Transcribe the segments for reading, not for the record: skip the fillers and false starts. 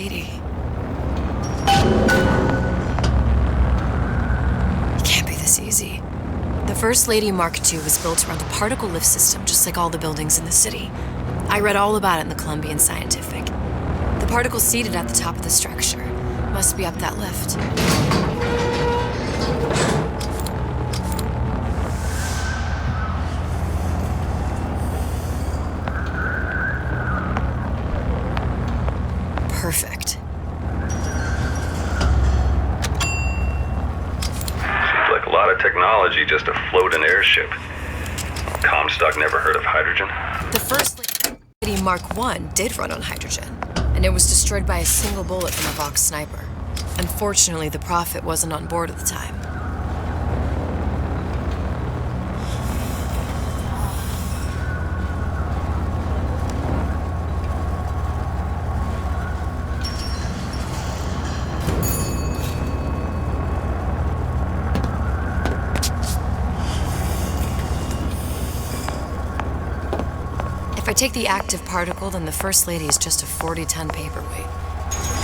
Lady. It can't be this easy. The First Lady Mark II was built around a particle lift system, just like all the buildings in the city. I read all about it in the Columbian Scientific. The particle seated at the top of the structure must be up that lift. Perfect. Seems like a lot of technology just to float an airship. Comstock never heard of hydrogen? The First Lady Mark I did run on hydrogen, and it was destroyed by a single bullet from a Vox sniper. Unfortunately, the Prophet wasn't on board at the time. If I take the active particle, then the First Lady is just a 40-ton paperweight.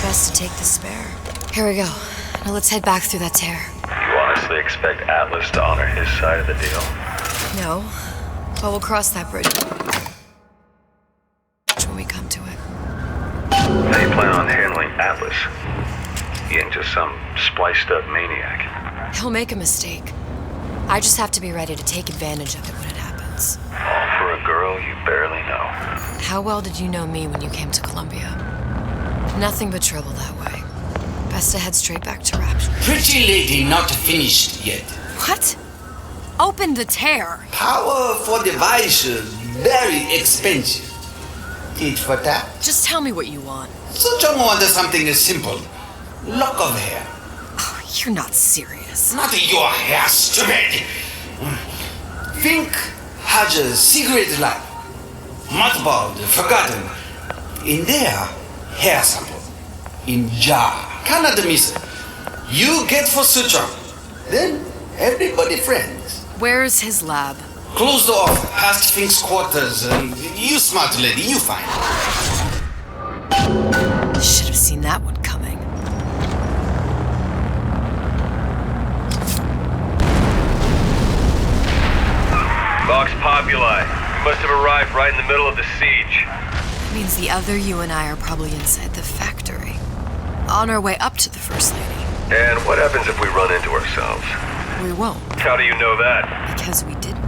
Best to take the spare. Here we go. Now let's head back through that tear. You honestly expect Atlas to honor his side of the deal? No, but we'll cross that bridge when we come to it. How you plan on handling Atlas? He ain't just some spliced-up maniac. He'll make a mistake. I just have to be ready to take advantage of it when it happens. All for a girl you barely know. How well did you know me when you came to Columbia? Nothing but trouble that way. Best to head straight back to Rapture. Pretty lady not finished yet. What? Open the tear! Powerful device, very expensive. Tit for tat. Just tell me what you want. Such a want something simple. Lock of hair. Oh, you're not serious. Not your hair, stupid. Think has a secret life. Mothballed, forgotten. In there, hair sample. In jar. Cannot miss it. You get for suture. Then everybody friends. Where's his lab? Closed off, past Fink's quarters. You smart lady, you find. Should have seen that one coming. Vox Populi. We must have arrived right in the middle of the siege. That means the other you and I are probably inside the factory. On our way up to the First Lady. And what happens if we run into ourselves? We won't, How do you know that? because we didn't.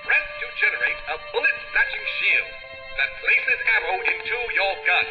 Press to generate a bullet-snatching shield that places ammo into your gun.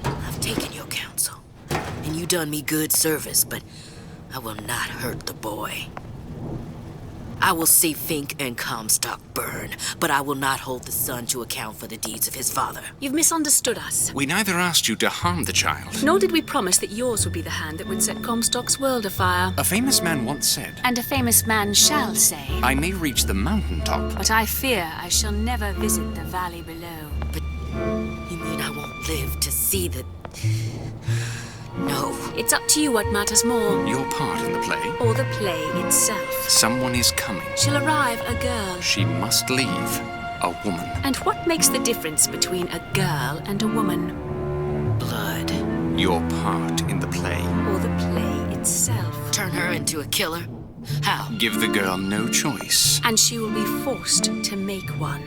I've taken your counsel, and you done me good service, but I will not hurt the boy. I will see Fink and Comstock burn, but I will not hold the son to account for the deeds of his father. You've misunderstood us. We neither asked you to harm the child. Nor did we promise that yours would be the hand that would set Comstock's world afire. A famous man once said, And a famous man shall say, I may reach the mountaintop. but I fear I shall never visit the valley below. But you mean I won't live to see the... No. It's up to you what matters more, Your part in the play. or the play itself. Someone is coming. She'll arrive a girl. She must leave. A woman. And what makes the difference between a girl and a woman? Blood. Your part in the play. Or the play itself? Turn her into a killer? How? Give the girl no choice. And she will be forced to make one.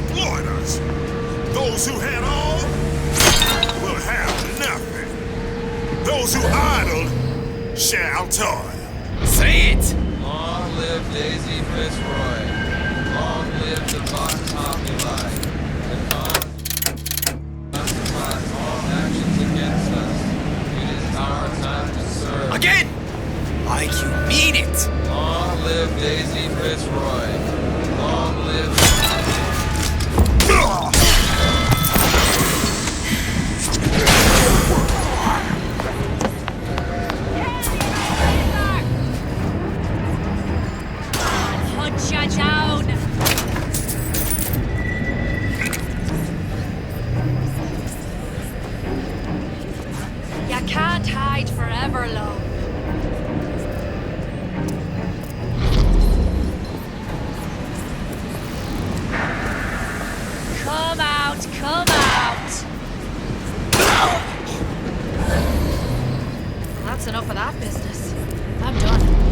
exploiters. Those who had all will have nothing. Those who idled shall toil. Say it! Long live Daisy Fitzroy. Long live the Bot Populi. The con justifies all actions against us. It is our time to serve. Again! Like you mean it! Long live Daisy Fitzroy. Long live... Hunt ya down! You can't hide forever, love. Come out, come out! Well, that's enough of that business. I'm done.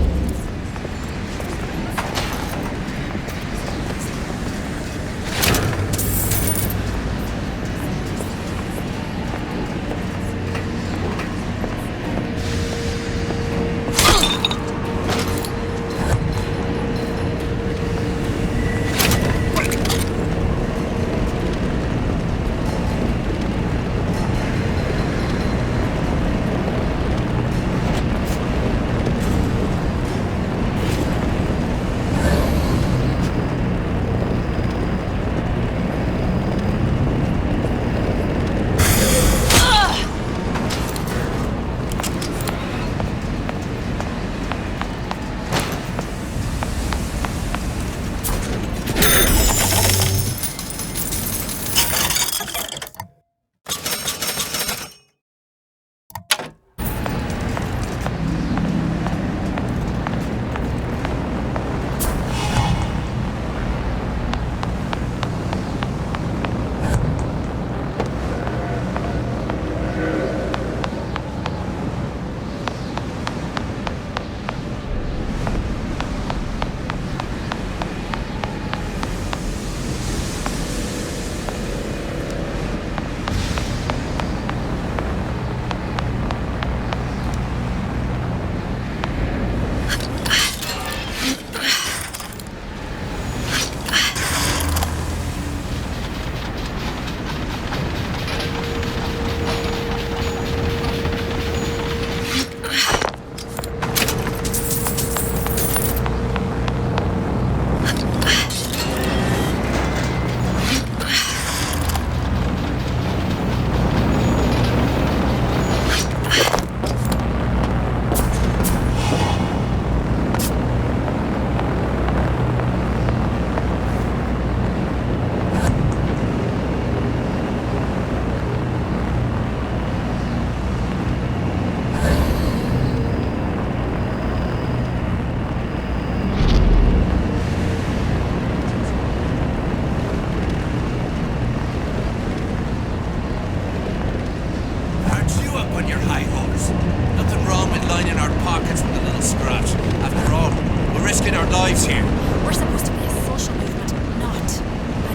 lives here. We're supposed to be a social movement, not a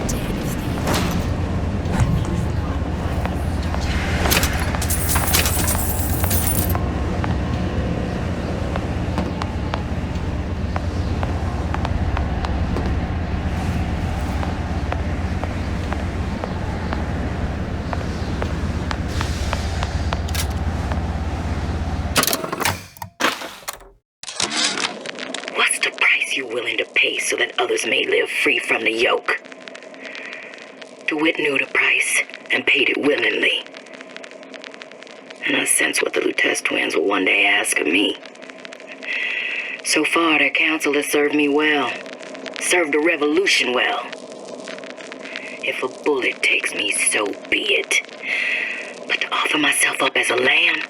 den of thieves. What's the price you're willing to pay so that others may live free from the yoke? DeWitt knew the price and paid it willingly. And I sense what the Lutece twins will one day ask of me. So far, their counsel has served me well. Served the revolution well. If a bullet takes me, so be it. But to offer myself up as a lamb?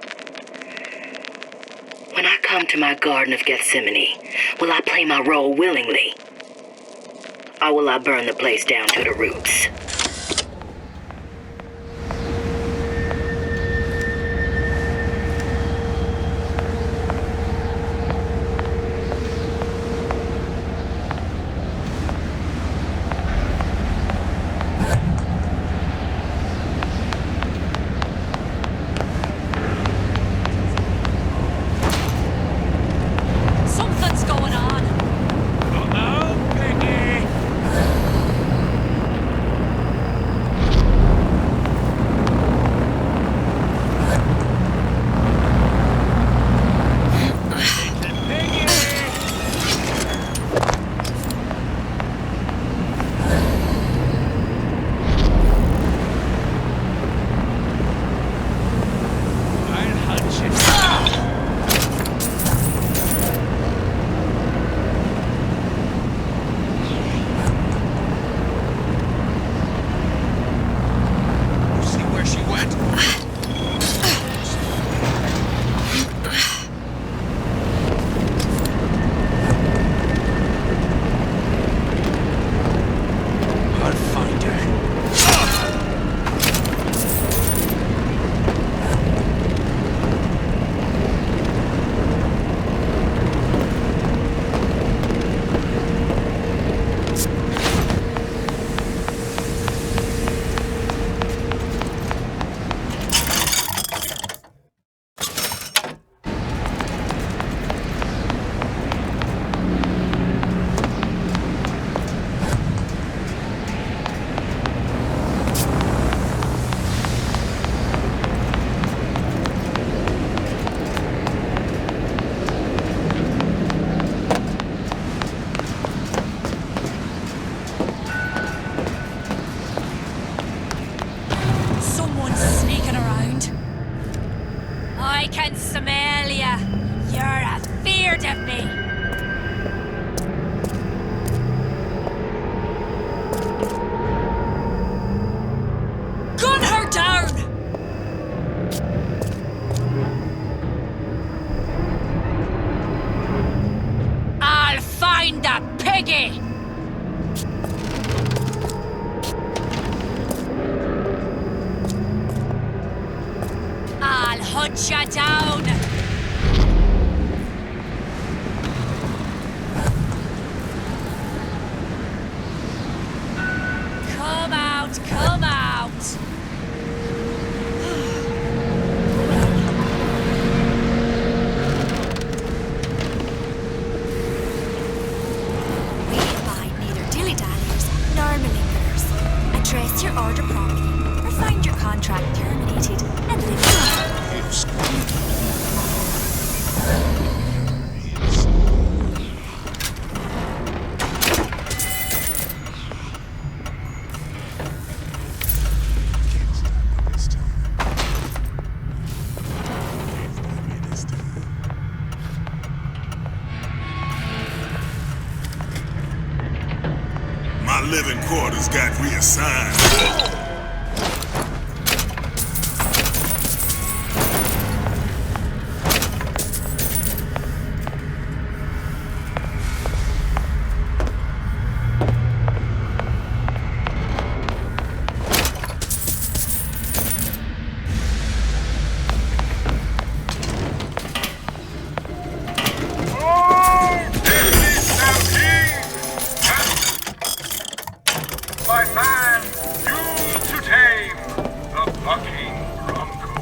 When I come to my Garden of Gethsemane, will I play my role willingly? Or will I burn the place down to the roots? can smell ya. You're afeard of me. Gun her down! I'll find the piggy! I'll hunt ya down! Come out, come out! We abide neither dilly-dalliers nor malingerers. Address your order promptly, or find your contract terminated and live My living quarters got reassigned. By man, used to tame the bucking bronco.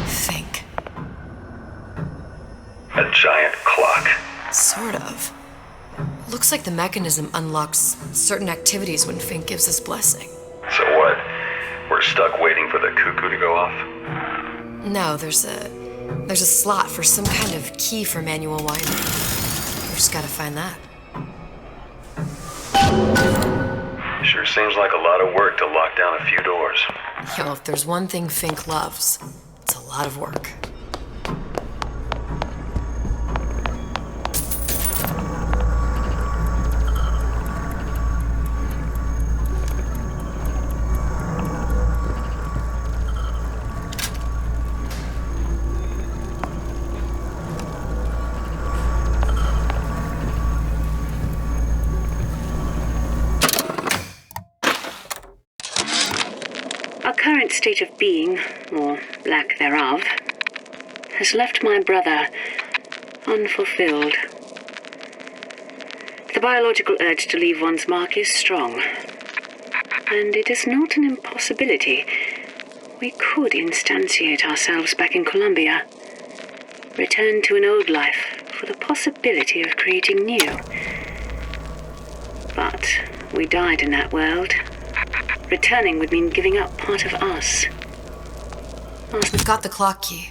Think. A giant clock. Sort of. Looks like the mechanism unlocks certain activities when Fink gives his blessing. So what? We're stuck waiting for the cuckoo to go off? No, there's a slot for some kind of key for manual winding. We just gotta find that. Sure seems like a lot of work to lock down a few doors. Yo, if there's one thing Fink loves, it's a lot of work. Our current state of being, or lack thereof, has left my brother unfulfilled. The biological urge to leave one's mark is strong, and it is not an impossibility. We could instantiate ourselves back in Columbia, return to an old life for the possibility of creating new. But we died in that world. Returning would mean giving up part of us. We've got the clock key.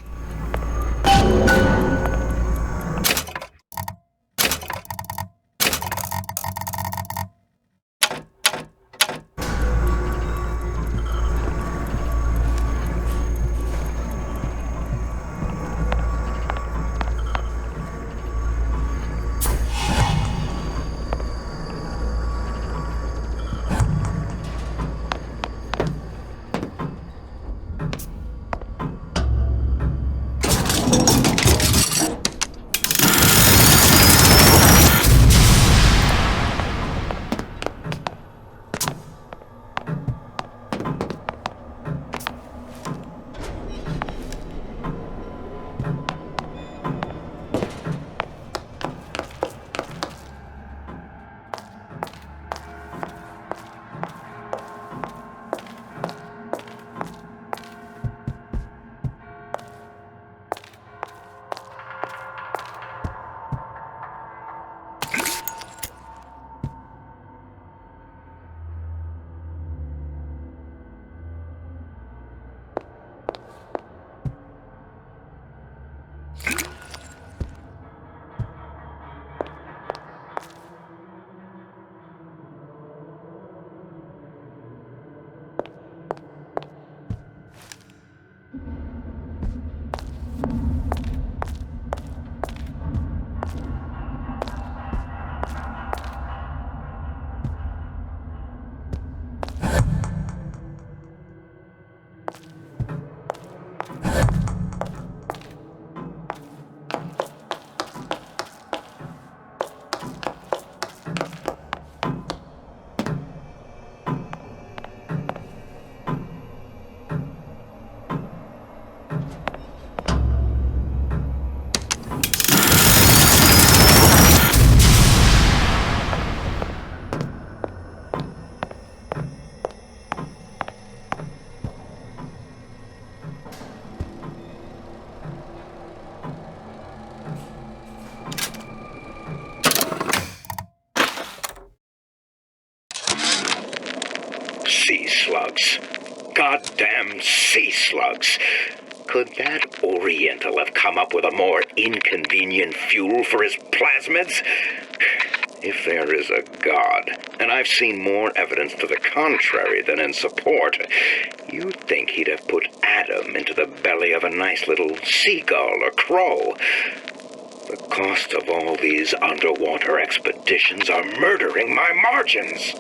Sea slugs. Goddamn sea slugs. Could that Oriental have come up with a more inconvenient fuel for his plasmids? If there is a God, and I've seen more evidence to the contrary than in support, you'd think he'd have put Adam into the belly of a nice little seagull or crow. The cost of all these underwater expeditions are murdering my margins.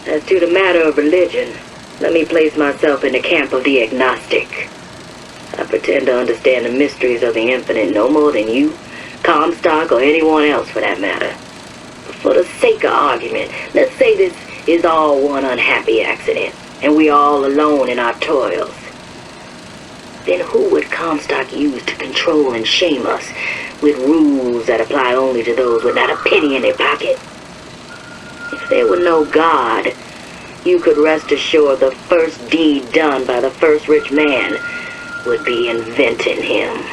As to the matter of religion, let me place myself in the camp of the agnostic. I pretend to understand the mysteries of the infinite no more than you, Comstock, or anyone else for that matter. But for the sake of argument, let's say this is all one unhappy accident, and we are all alone in our toils. Then who would Comstock use to control and shame us with rules that apply only to those with not a penny in their pocket? If there were no God, you could rest assured the first deed done by the first rich man would be inventing him.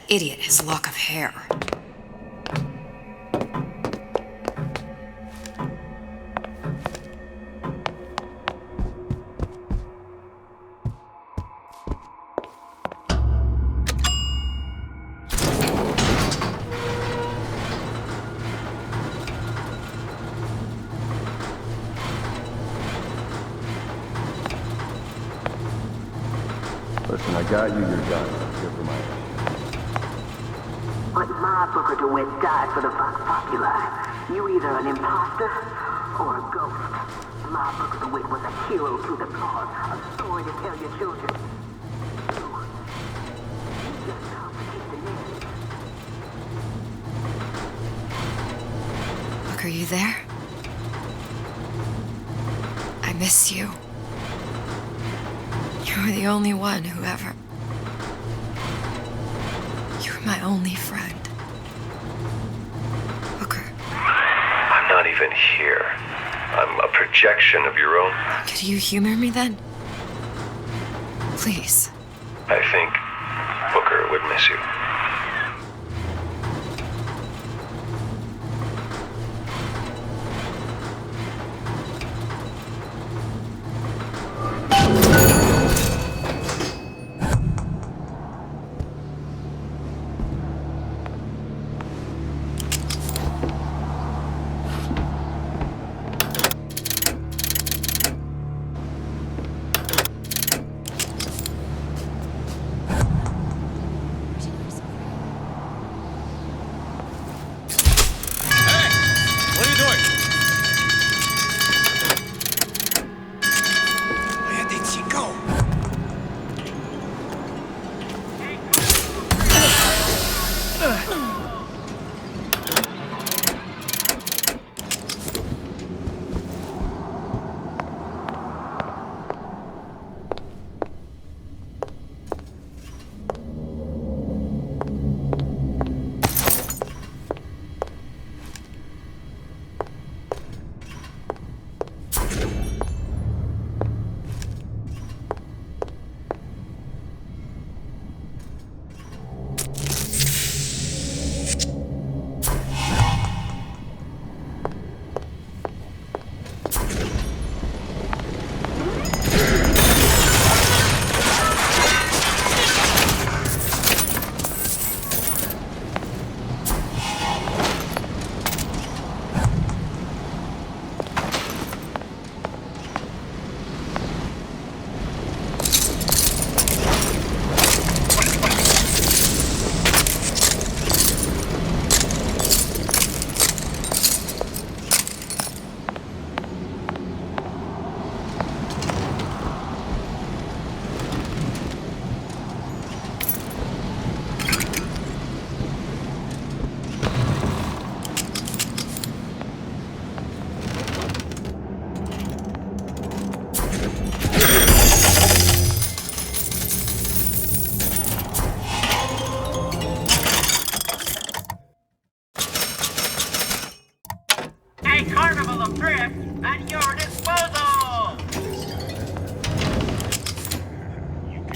Idiot, his lock of hair. Listen, I got you your gun. Here for my But my Booker DeWitt died for the Vox Populi. You either an imposter or a ghost. My Booker DeWitt was a hero to the cause, a story to tell your children. You just complicate the narrative. Look, are you there? I miss you. You were the only one who ever... You were my only friend. Booker. I'm not even here. I'm a projection of your own. Could you humor me then? Please. I think Booker would miss you.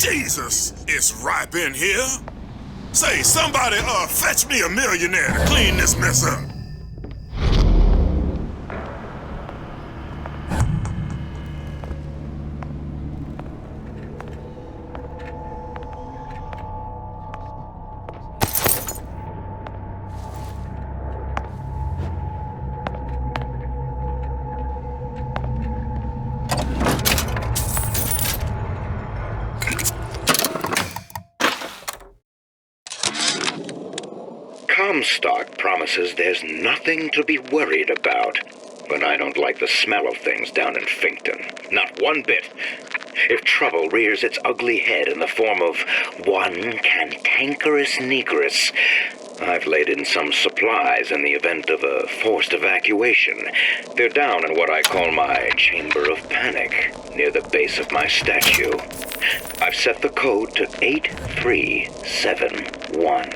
Jesus, it's ripe in here. Say, somebody, fetch me a millionaire to clean this mess up. Comstock promises there's nothing to be worried about. But I don't like the smell of things down in Finkton. Not one bit. If trouble rears its ugly head in the form of one cantankerous negress, I've laid in some supplies in the event of a forced evacuation. They're down in what I call my chamber of panic, near the base of my statue. I've set the code to 8371.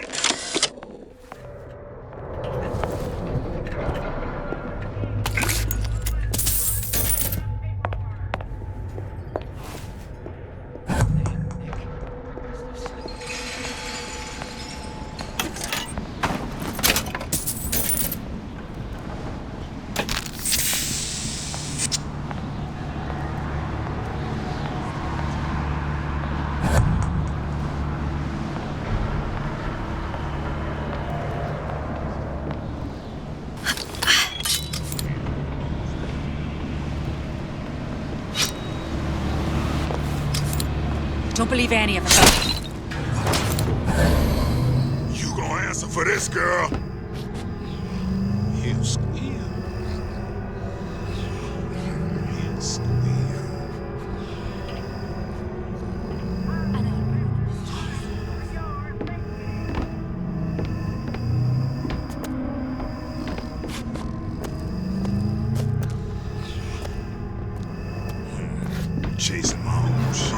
Don't believe any of it. You gonna answer for this, girl? He'll squeal. He'll squeal. Chasing my own shit.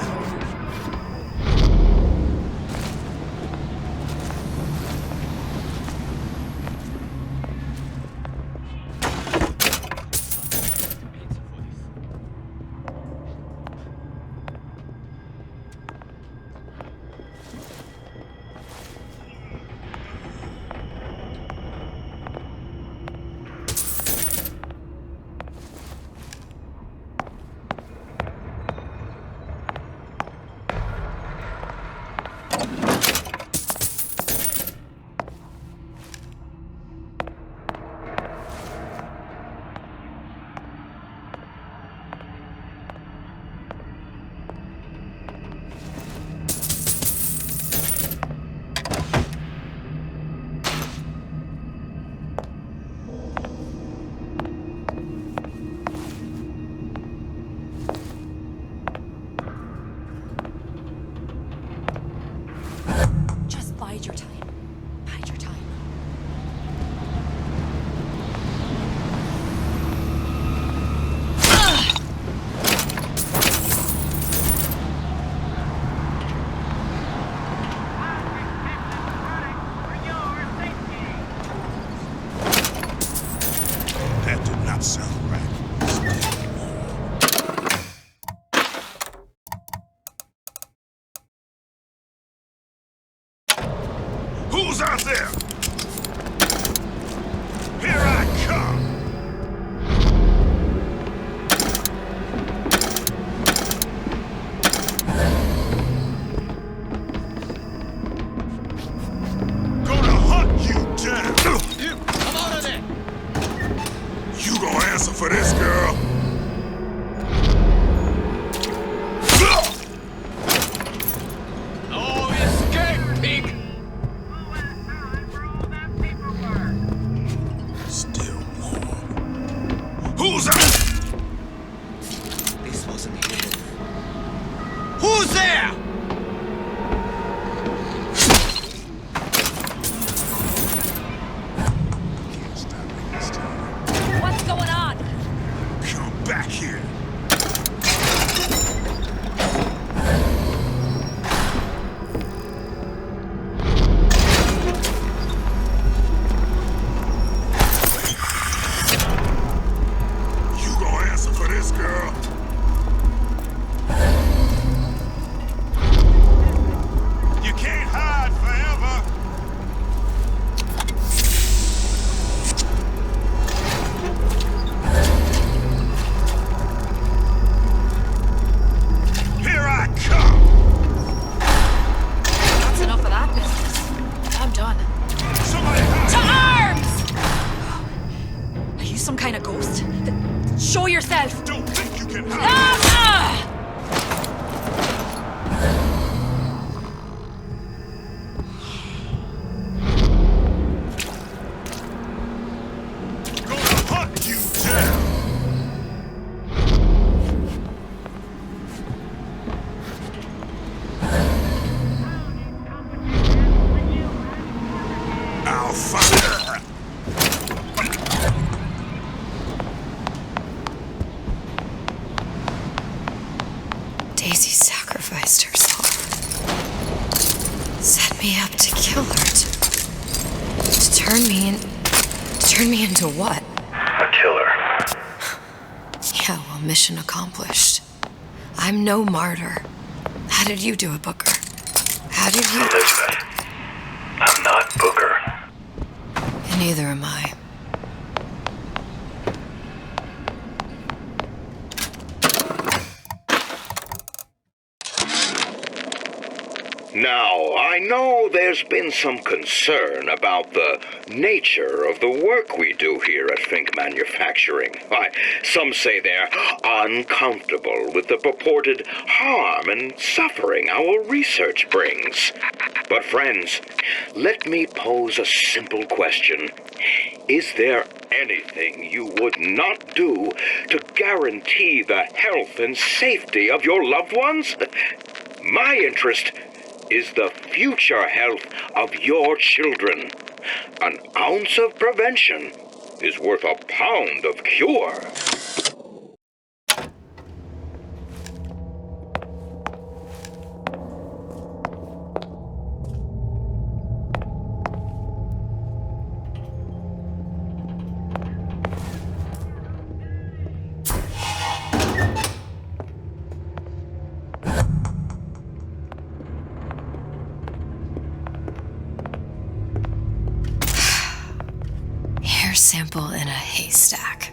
Daisy sacrificed herself. Set me up to kill her. To turn me into what? A killer. Yeah, well, mission accomplished. I'm no martyr. How did you do it, Booker? How did you... Elizabeth, I'm not Booker. And neither am I. Now, I know there's been some concern about the nature of the work we do here at Fink Manufacturing. Why, some say they're uncomfortable with the purported harm and suffering our research brings. But friends, let me pose a simple question. Is there anything you would not do to guarantee the health and safety of your loved ones? My interest is the future health of your children. An ounce of prevention is worth a pound of cure. Hair sample in a haystack.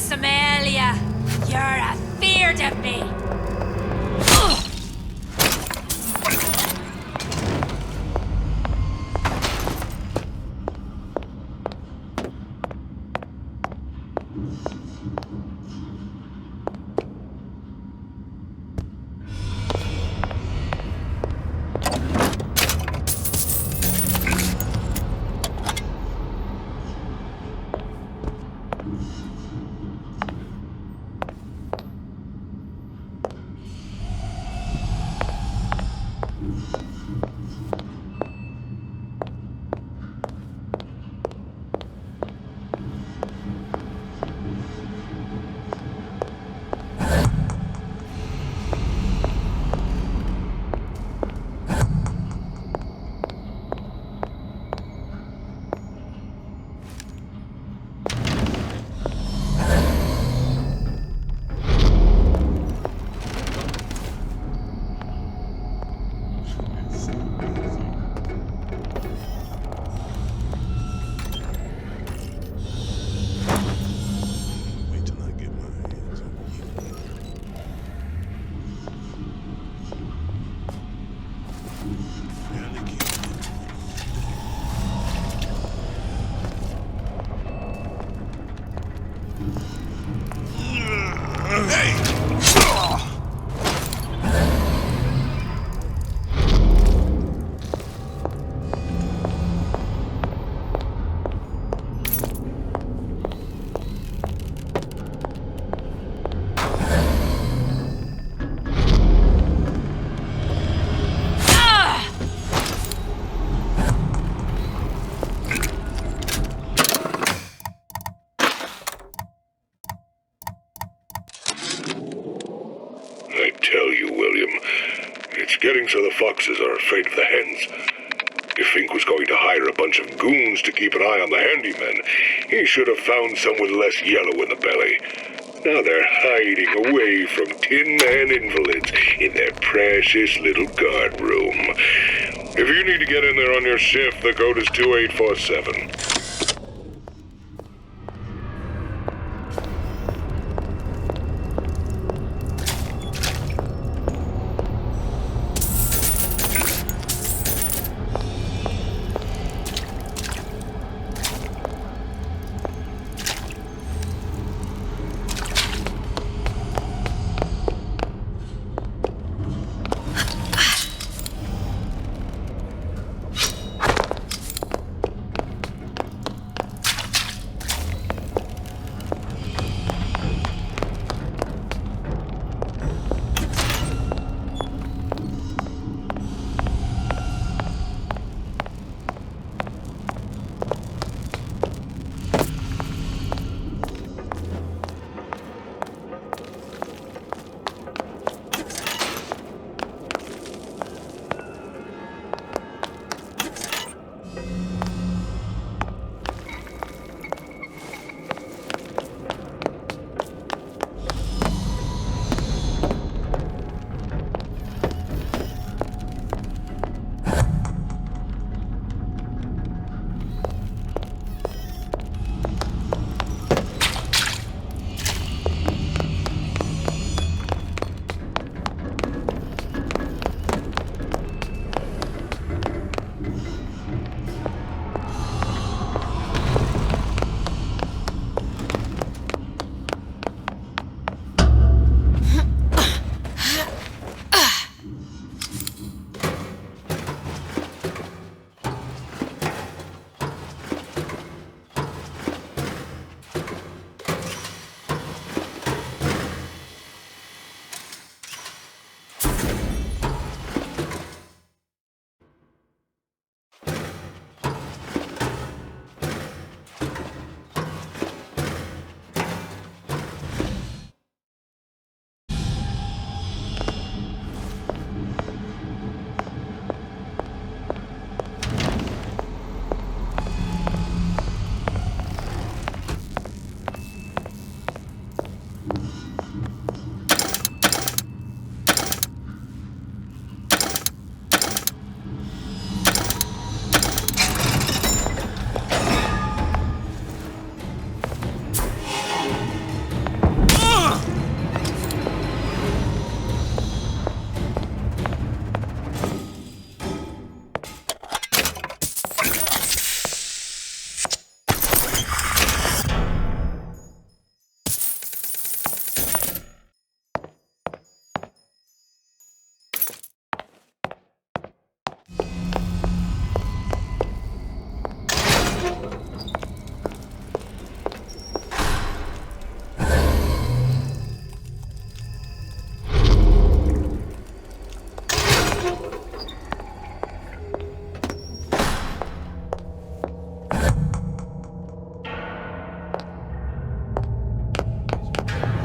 smell ya. You're afeard of me. I tell you, William, it's getting so the foxes are afraid of the hens. If Fink was going to hire a bunch of goons to keep an eye on the handymen, he should have found some with less yellow in the belly. Now they're hiding away from Tin Man invalids in their precious little guard room. If you need to get in there on your shift, the code is 2847.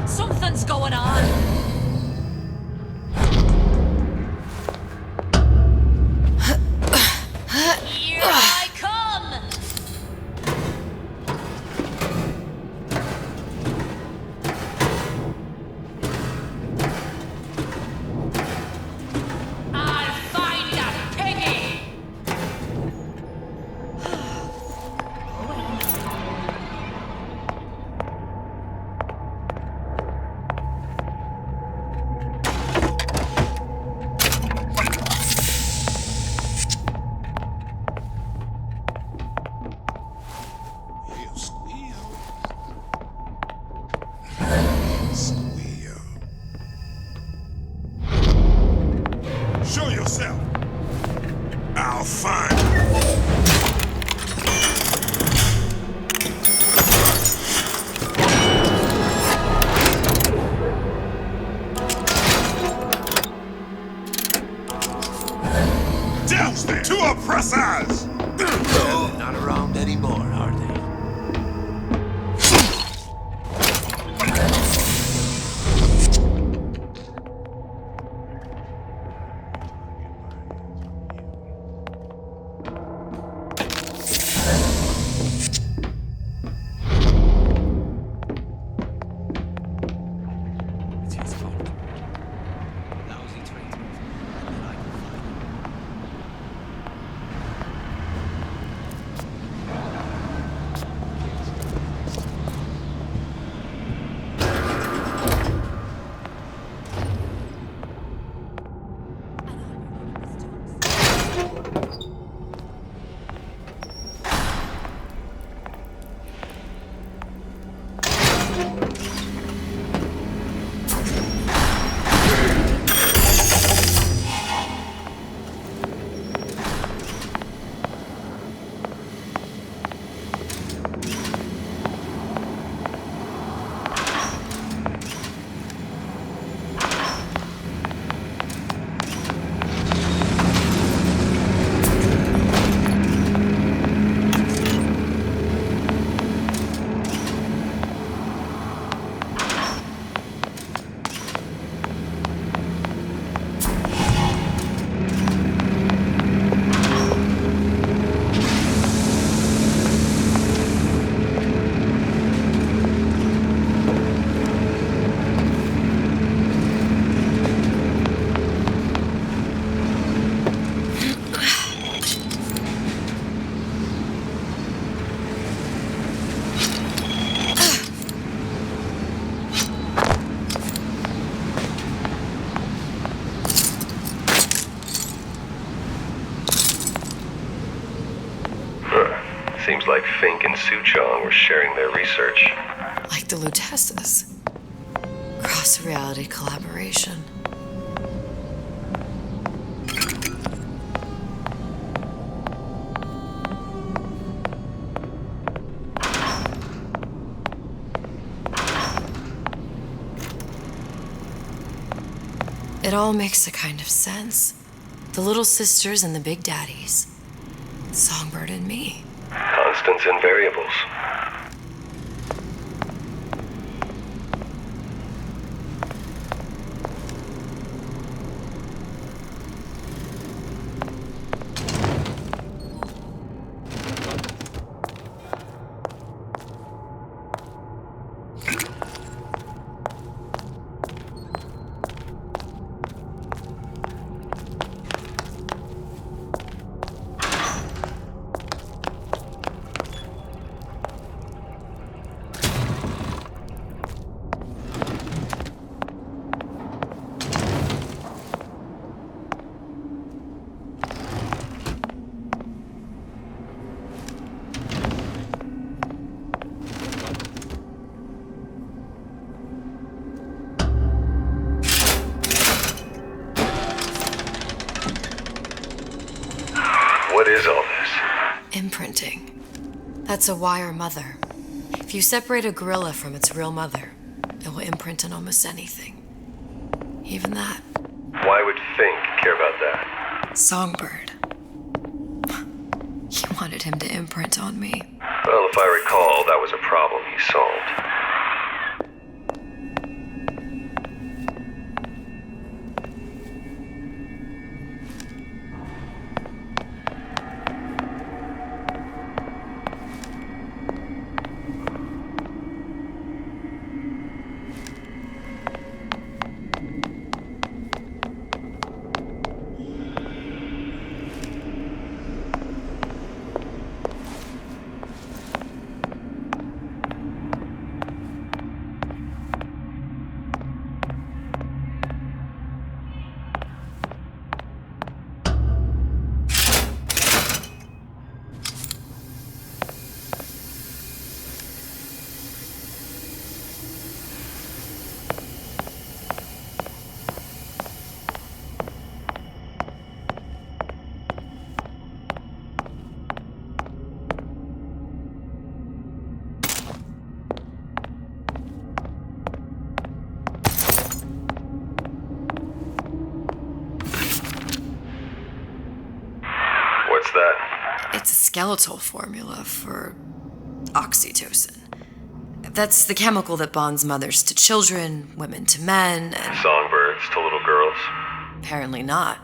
Something's going on. Here I come! I'll find that piggy! Show yourself. I'll find douse them to oppressors. Not around anymore, are they? Seems like Fink and Suchong were sharing their research. Like the Lutesses. Cross-reality collaboration. It all makes a kind of sense. The little sisters and the big daddies. Songbird and me. Constants and variables. What is all this? Imprinting. That's a wire mother. If you separate a gorilla from its real mother, it will imprint on almost anything. Even that. Why would Fink care about that? Songbird. He wanted him to imprint on me. Well, if I recall, that was a problem he solved. What's that? It's a skeletal formula for oxytocin. That's the chemical that bonds mothers to children, women to men, and... Songbirds to little girls? Apparently not.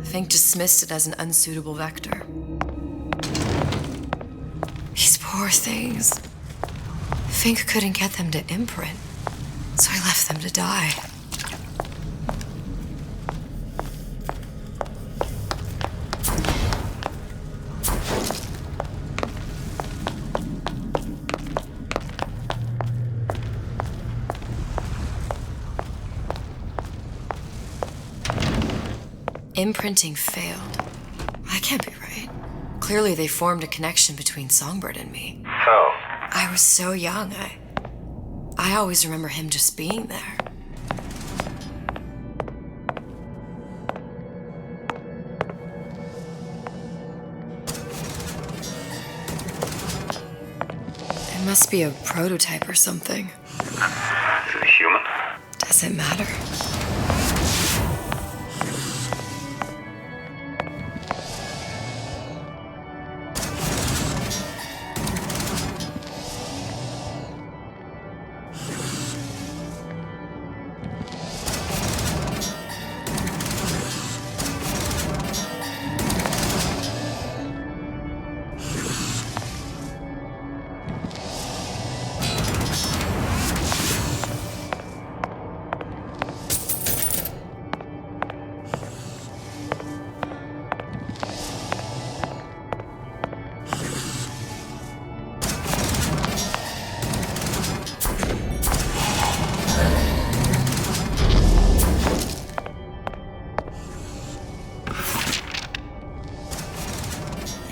Fink dismissed it as an unsuitable vector. These poor things. Fink couldn't get them to imprint, so I left them to die. Imprinting failed. That can't be right. Clearly they formed a connection between Songbird and me. How? I was so young, I always remember him just being there. It must be a prototype or something. Is it a human? Does it matter?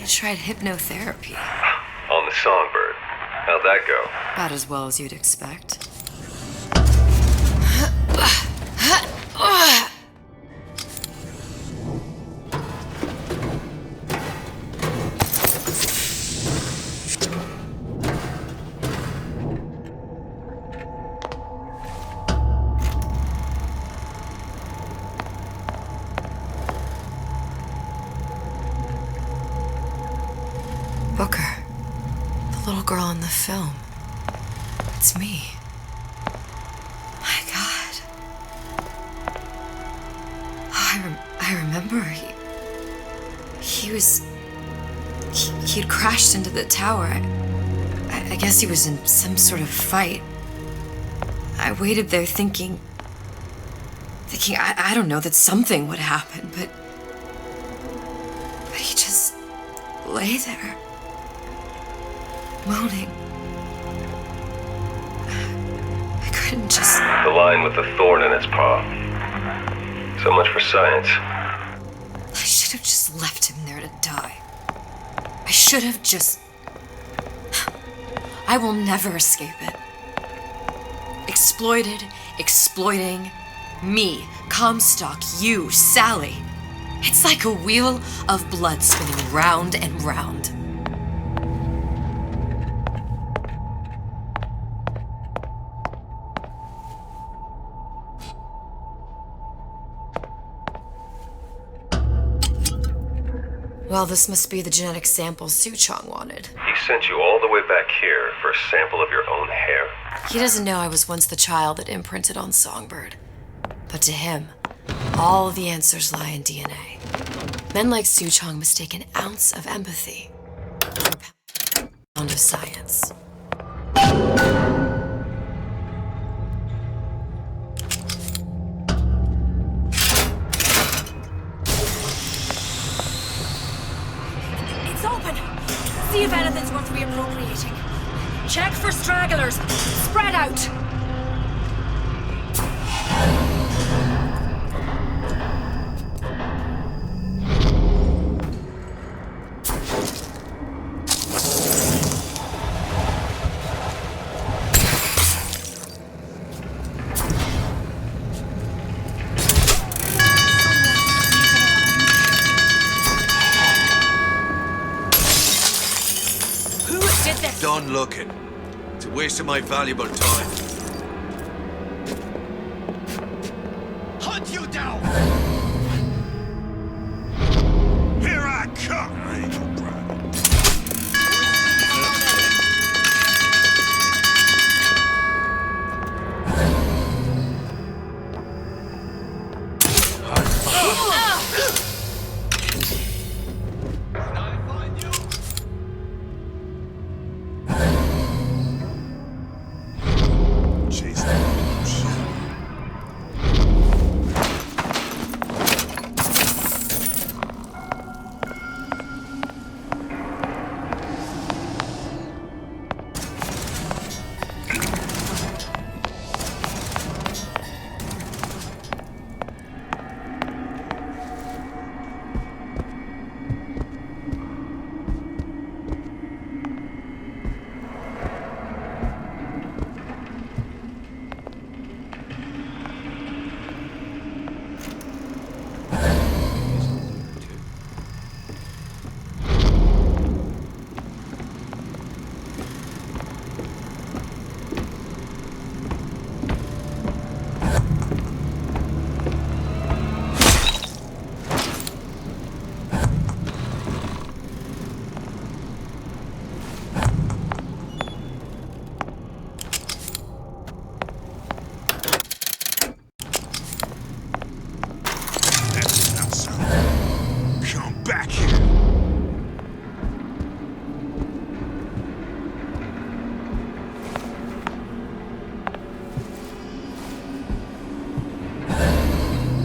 Tried hypnotherapy. On the Songbird. How'd that go? About as well as you'd expect. Booker, the little girl in the film. It's me. My God. Oh, I remember he had crashed into the tower. I guess he was in some sort of fight. I waited there thinking I don't know, that something would happen, but he just lay there. Moaning. I couldn't just... The line with the thorn in its paw. So much for science. I should have just left him there to die. I should have just... I will never escape it. Exploited, exploiting, me, Comstock, you, Sally. It's like a wheel of blood spinning round and round. Well, this must be the genetic sample Suchong wanted. He sent you all the way back here for a sample of your own hair? He doesn't know I was once the child that imprinted on Songbird. But to him, all the answers lie in DNA. Men like Suchong mistake an ounce of empathy for a pound of science. It's open. See if anything's worth reappropriating. Check for stragglers. Spread out. Done looking. It's a waste of my valuable time. Hunt you down! Here I come! I ain't no problem.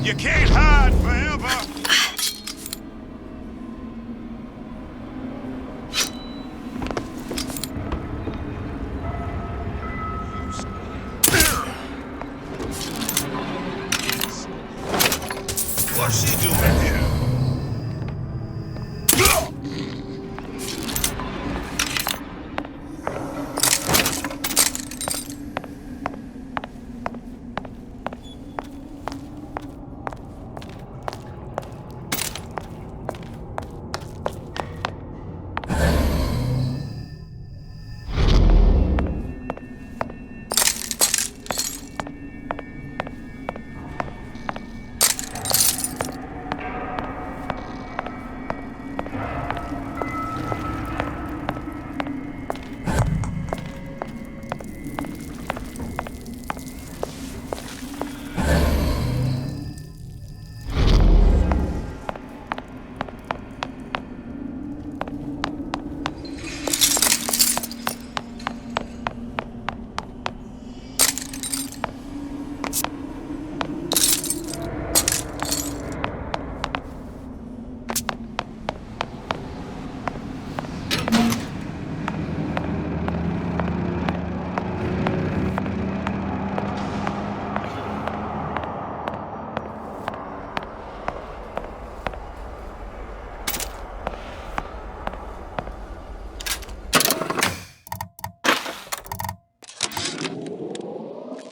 You can't hide forever! What's she doing here?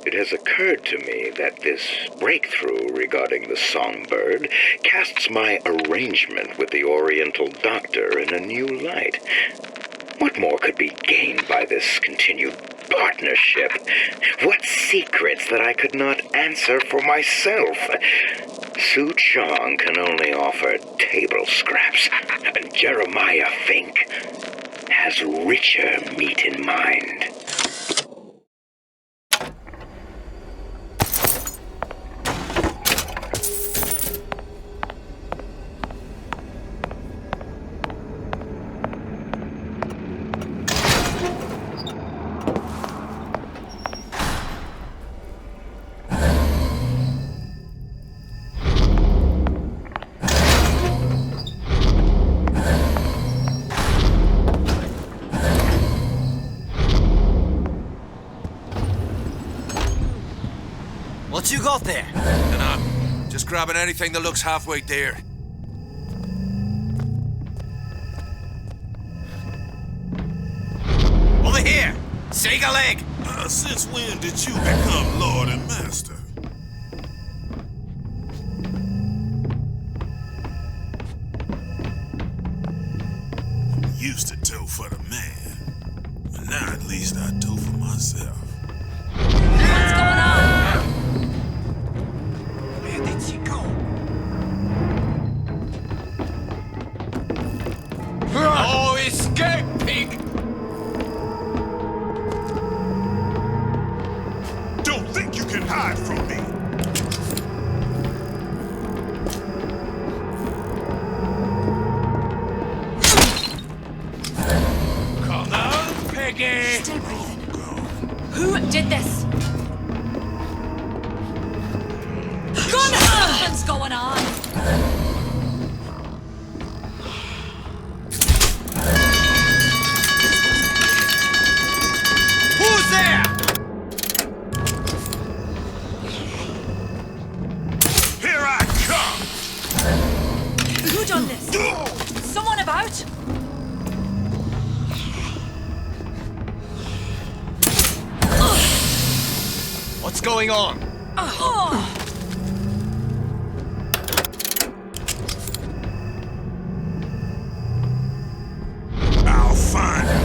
It has occurred to me that this breakthrough regarding the songbird casts my arrangement with the Oriental Doctor in a new light. What more could be gained by this continued partnership? What secrets that I could not answer for myself? Su Chong can only offer table scraps, and Jeremiah Fink has richer meat in mind. What you got there? Dunno. Just grabbing anything that looks halfway there. Over here! Shake a leg! Since when did you become Lord and Master? Used to tow for the man. But now at least I tow for myself. What's going on? Where did she go? Oh, escape, pig! Don't think you can hide from me! Come on, piggy! Still breathing. Who did this? What's going on? Who's there? Here I come! Who done this? Someone about? What's going on? I'll find him.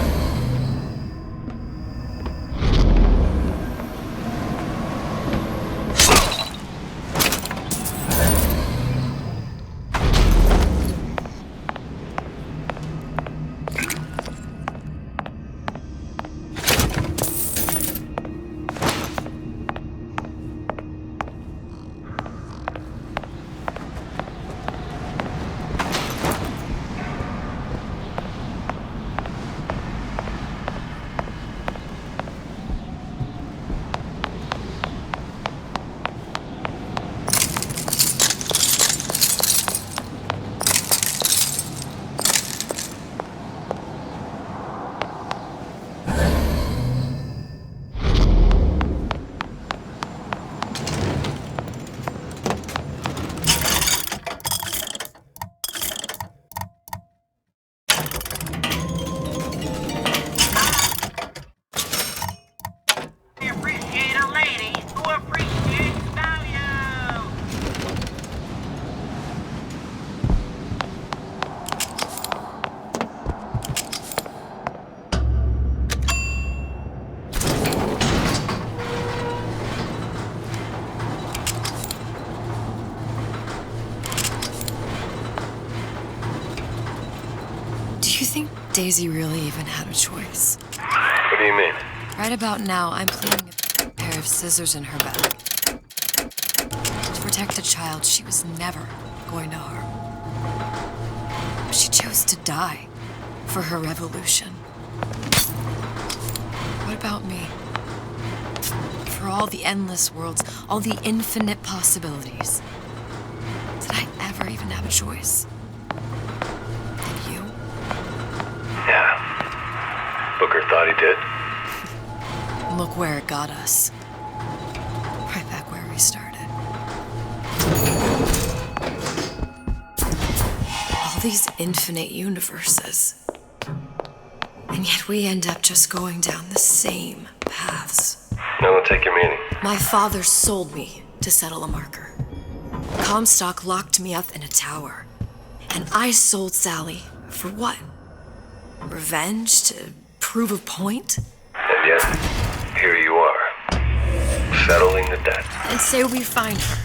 Do you think Daisy really even had a choice? What do you mean? Right about now, I'm planting a pair of scissors in her back. To protect a child she was never going to harm. But she chose to die for her revolution. What about me? For all the endless worlds, all the infinite possibilities. Did I ever even have a choice? Did you? Yeah. Booker thought he did. Look where it got us. Right back where we started. All these infinite universes. And yet we end up just going down the same paths. No, take your meaning. My father sold me to settle a marker. Comstock locked me up in a tower. And I sold Sally for what? Revenge? To prove a point? And yet, here you are, settling the debt. And say we find her.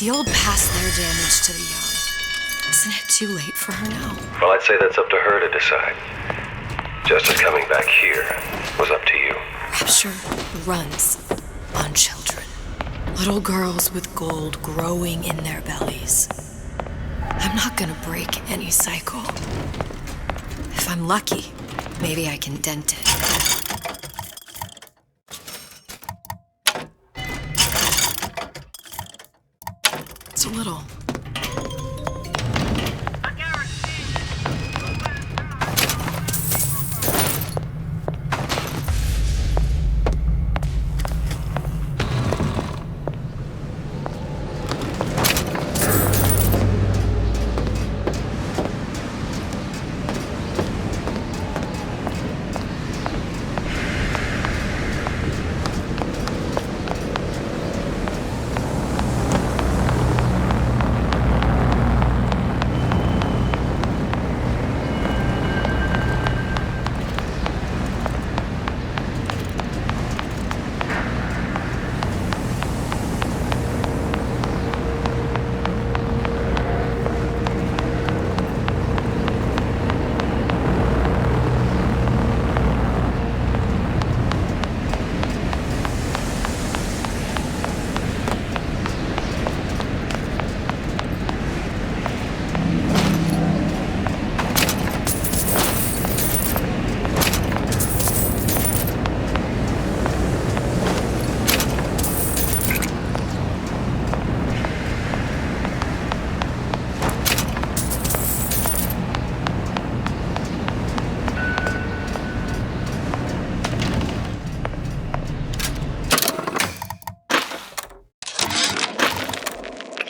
The old past their damage to the young. Isn't it too late for her now? Well, I'd say that's up to her to decide. Justice coming back here was up to you. Rapture runs on children. Little girls with gold growing in their bellies. I'm not gonna break any cycle. If I'm lucky, maybe I can dent it. It's a little.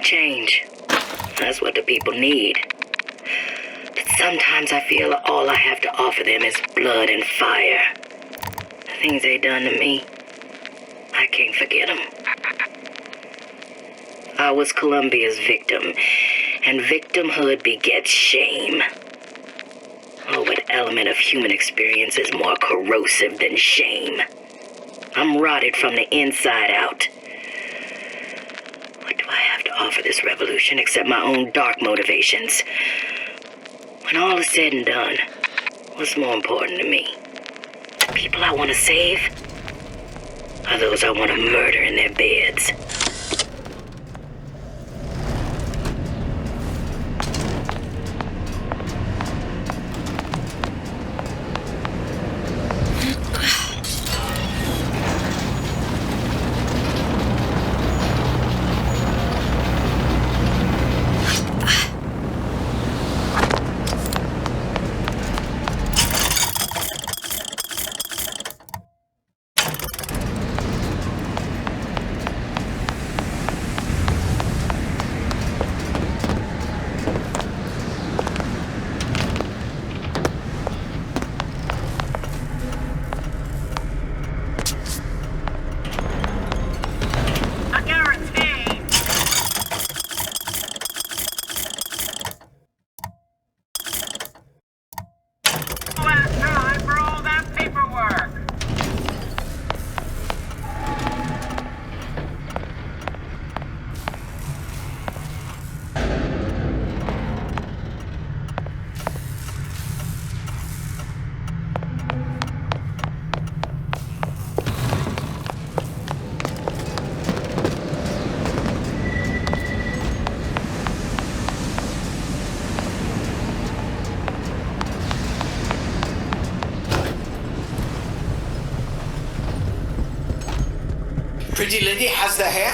Change. That's what the people need. But sometimes I feel all I have to offer them is blood and fire. The things they done to me, I can't forget them. I was Columbia's victim, and victimhood begets shame. Oh, what element of human experience is more corrosive than shame? I'm rotted from the inside out. What do I have to offer this revolution except my own dark motivations? When all is said and done, what's more important to me? The people I want to save? Or those I want to murder in their beds? Pretty lady has the hair?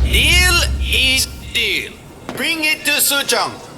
Deal is deal. Bring it to Sujong.